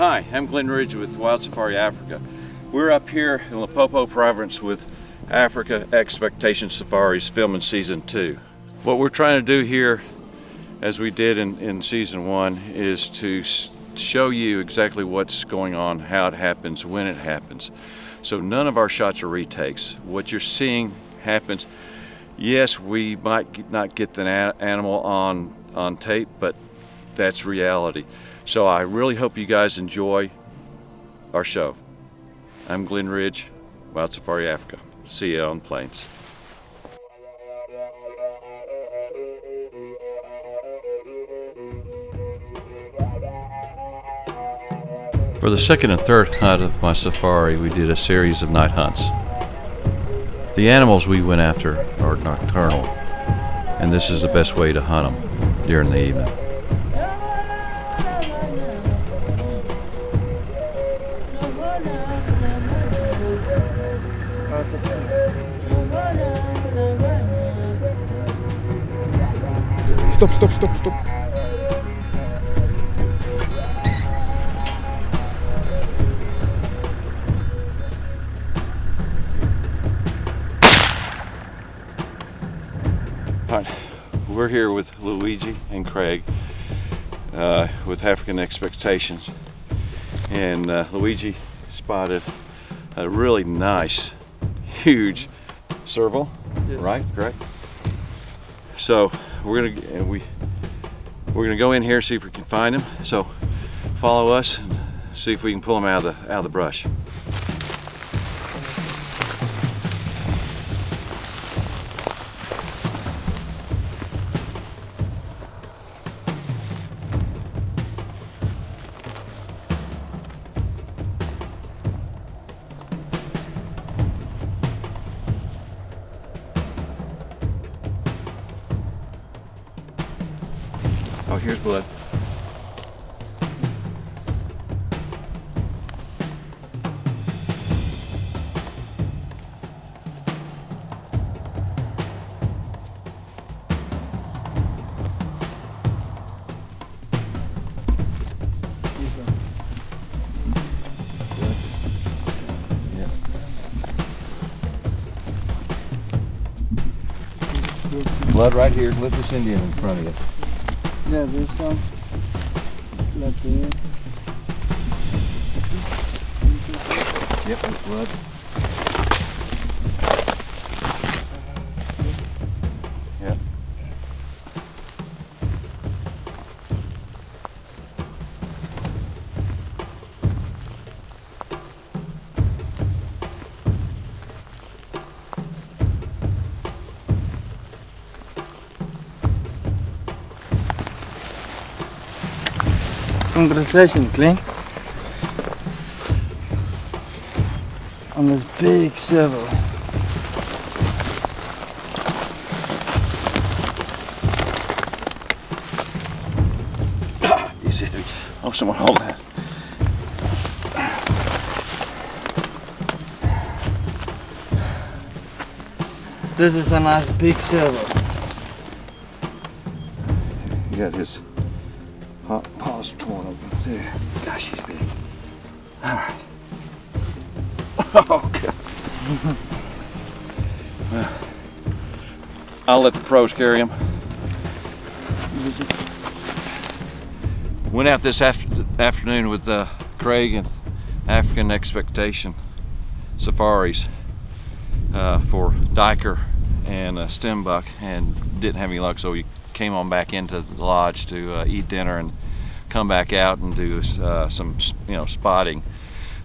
Hi, I'm Glenn Ridge with Wild Safari Africa. We're up here in Limpopo province with Africa Expectation Safaris filming season 2. What we're trying to do here, as we did in season 1, is to show you exactly what's going on, how it happens, when it happens. So none of our shots are retakes. What you're seeing happens. Yes, we might not get the animal on tape, but that's reality. So I really hope you guys enjoy our show. I'm Glenn Ridge, Wild Safari Africa. See you on planes. For the second and third hunt of my safari, we did a series of night hunts. The animals we went after are nocturnal, and this is the best way to hunt them during the evening. Stop. Right. We're here with Luigi and Craig with African Expectations, and Luigi spotted a really nice, huge serval. Yes. Right? Correct. So we're gonna go in here and see if we can find him. So follow us and see if we can pull him out of the brush. Oh, here's blood. Blood right here. Let this Indian in front of you. Yeah, there's some blood there. Yep, there's blood. Yep. Congratulations, Glenn, on this big serval. Easy. Oh, someone hold that. This is a nice big serval. He got his paws torn open there. Gosh, he's big. All right. Oh, God. I'll let the pros carry him. Went out this afternoon with Craig and African Expectation Safaris for Diker and Stembuck, and didn't have any luck, so we came on back into the lodge to eat dinner and come back out and do some spotting.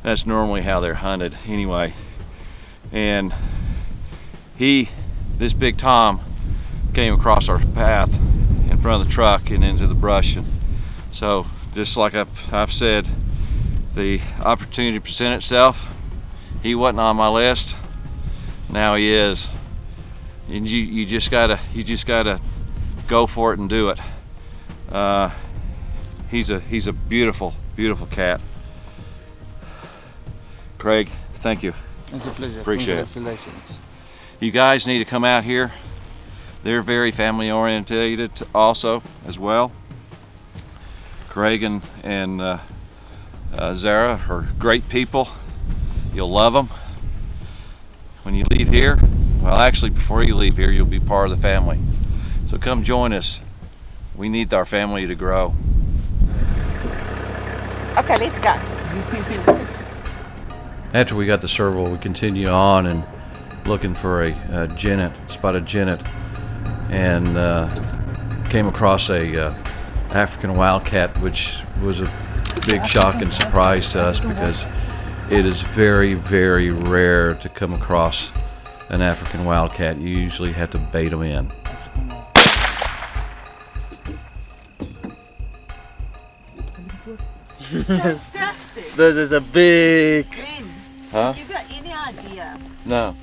That's normally how they're hunted anyway. And this big Tom came across our path in front of the truck and into the brush, and so just like I've said, the opportunity presented itself. He wasn't on my list, now he is, and you just gotta go for it and do it. He's a beautiful cat. Craig, thank you. It's a pleasure. Appreciate it. Congratulations. You guys need to come out here. They're very family oriented also as well. Craig and Zara are great people. You'll love them. When you leave here, well, actually before you leave here, you'll be part of the family. So come join us. We need our family to grow. Okay, let's go. After we got the Serval, we continued on and looking for a genet, spotted genet, and came across a African wildcat, which was a big shock and surprise to us because it is very, very rare to come across an African wildcat. You usually have to bait them in. Fantastic. This is a big. Glenn, Huh? you got any idea? No.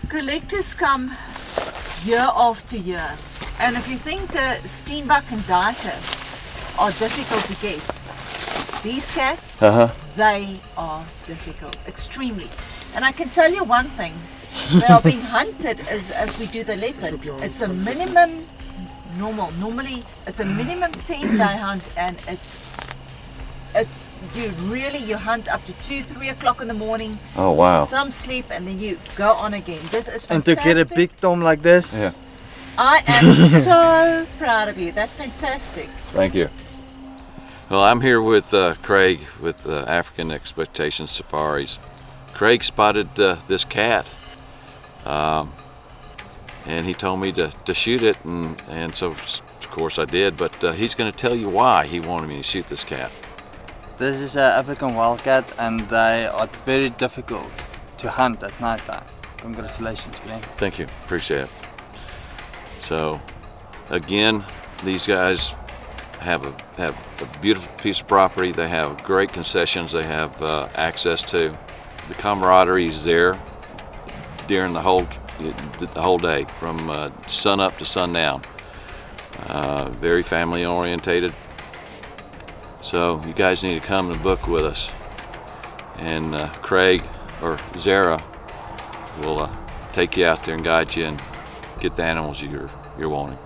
Collectors come year after year, and if you think the steenbok and duiker are difficult to get, these cats, they are difficult, extremely. And I can tell you one thing, they are being hunted as we do the leopard. It's a minimum normally it's a minimum 10-day hunt, and it's you hunt up to 2-3 o'clock in the morning. Oh wow. Some sleep and then you go on again. This is fantastic. And to get a big tom like this. Yeah. I am so proud of you. That's fantastic. Thank you. Well, I'm here with Craig with African Expectation Safaris. Craig spotted this cat, and he told me to shoot it, and so of course I did. But he's going to tell you why he wanted me to shoot this cat. This is an African wildcat, and they are very difficult to hunt at night time. Congratulations, Glenn. Thank you, appreciate it. So, again, these guys have a beautiful piece of property. They have great concessions. They have access to. The camaraderie is there during the whole day, from sun up to sundown. Very family orientated. So you guys need to come and book with us, and Craig or Zara will take you out there and guide you and get the animals you're wanting.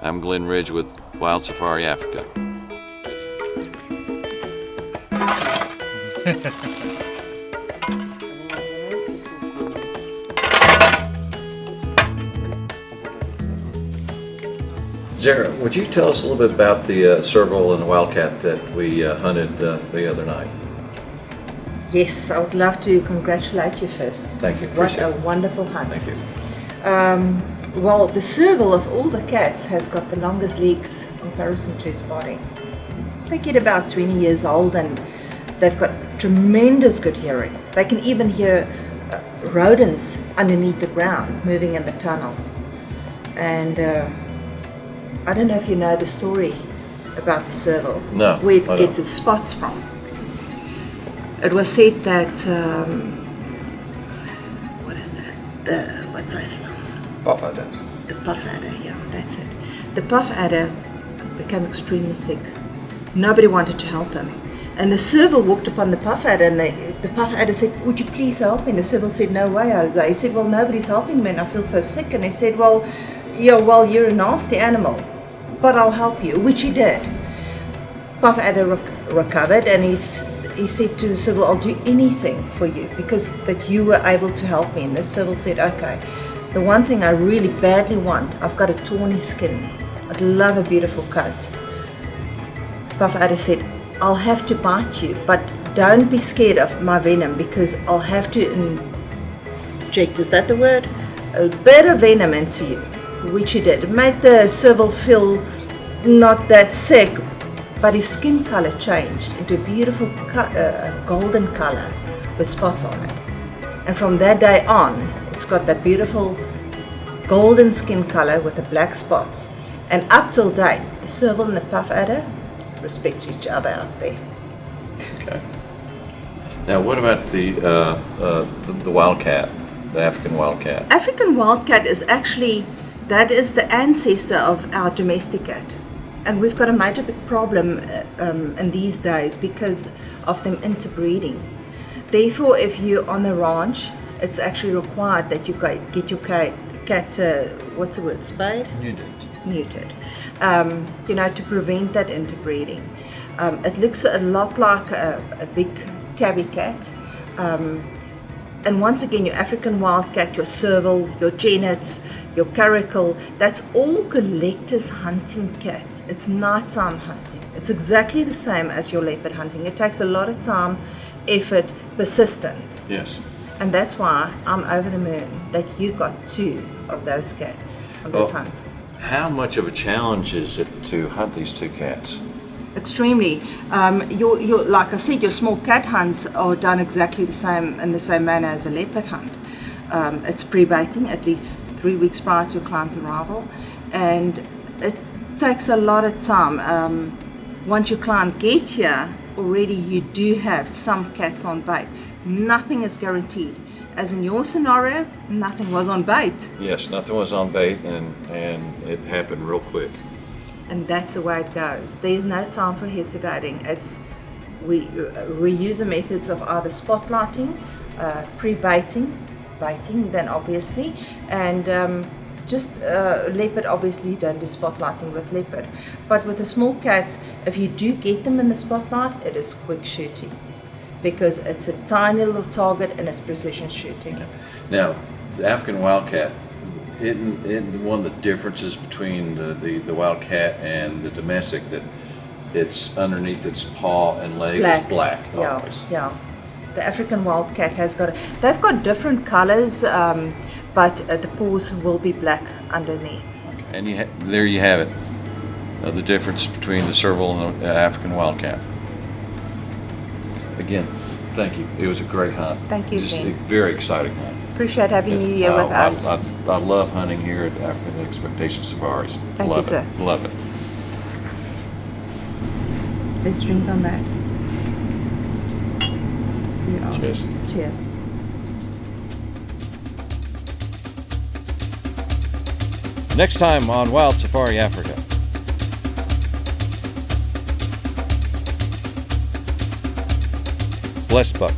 I'm Glenn Ridge with Wild Safari Africa. Zara, would you tell us a little bit about the Serval and the Wildcat that we hunted the other night? Yes, I would love to congratulate you first. Thank you. What Appreciate a wonderful hunt. Thank you. Well, the Serval of all the cats has got the longest legs in comparison to his body. They get about 20 years old, and they've got tremendous good hearing. They can even hear rodents underneath the ground moving in the tunnels. And I don't know if you know the story about the Serval. No, where it I gets don't. its spots from. It was said that what is that? What's I say? Puff adder. The puff adder, yeah, that's it. The puff adder became extremely sick. Nobody wanted to help him. And the Serval walked upon the puff adder, and the puff adder said, "Would you please help me?" And the Serval said, "No way, Jose." He said, "Well, nobody's helping me and I feel so sick." And they said, well, you're a nasty animal, but I'll help you," which he did. Puff adder recovered, and he said to the Serval, "I'll do anything for you because that you were able to help me." And the Serval said, "Okay, the one thing I really badly want, I've got a tawny skin. I'd love a beautiful coat." Puff adder said, "I'll have to bite you, but don't be scared of my venom because I'll have to inject," is that the word? "A bit of venom into you," which he did. It made the Serval feel not that sick, but his skin color changed into a beautiful golden color with spots on it. And from that day on, it's got that beautiful golden skin color with the black spots. And up till date, the Serval and the puff adder respect each other out there. Okay. Now, what about the wildcat, the African wildcat? African wildcat is actually, that is the ancestor of our domestic cat. And we've got a major big problem in these days because of them interbreeding. Therefore, if you're on the ranch, it's actually required that you get your cat, what's the word, spayed? You do. Neutered, to prevent that interbreeding. It looks a lot like a big tabby cat. And once again, your African wildcat, your serval, your genets, your caracal, that's all collectors hunting cats. It's nighttime hunting. It's exactly the same as your leopard hunting. It takes a lot of time, effort, persistence. Yes. And that's why I'm over the moon that you got 2 of those cats on this hunt. How much of a challenge is it to hunt these 2 cats? Extremely. Your like I said, your small cat hunts are done exactly the same in the same manner as a leopard hunt. It's pre-baiting at least 3 weeks prior to a client's arrival, and it takes a lot of time. Once your client gets here, already you do have some cats on bait. Nothing is guaranteed. As in your scenario, nothing was on bait. Yes, nothing was on bait, and it happened real quick. And that's the way it goes. There's no time for hesitating. We use the methods of either spotlighting, pre-baiting, baiting then obviously, and just leopard, obviously you don't do spotlighting with leopard. But with the small cats, if you do get them in the spotlight, it is quick shooting, because it's a tiny little target and it's precision shooting. Now, the African wildcat, isn't one of the differences between the wildcat and the domestic that it's underneath its paw and leg is black always? Yeah. The African wildcat they've got different colors, but the paws will be black underneath. Okay. And there you have it, the difference between the Serval and the African wildcat. Again, thank you. It was a great hunt. Thank you, Just a Ben. very exciting hunt. Appreciate having you here with us. I love hunting here at African Expectation Safaris. Thank you, sir. Love it. Let's drink on that. Cheers. Cheers. Next time on Wild Safari Africa. Blessed buck.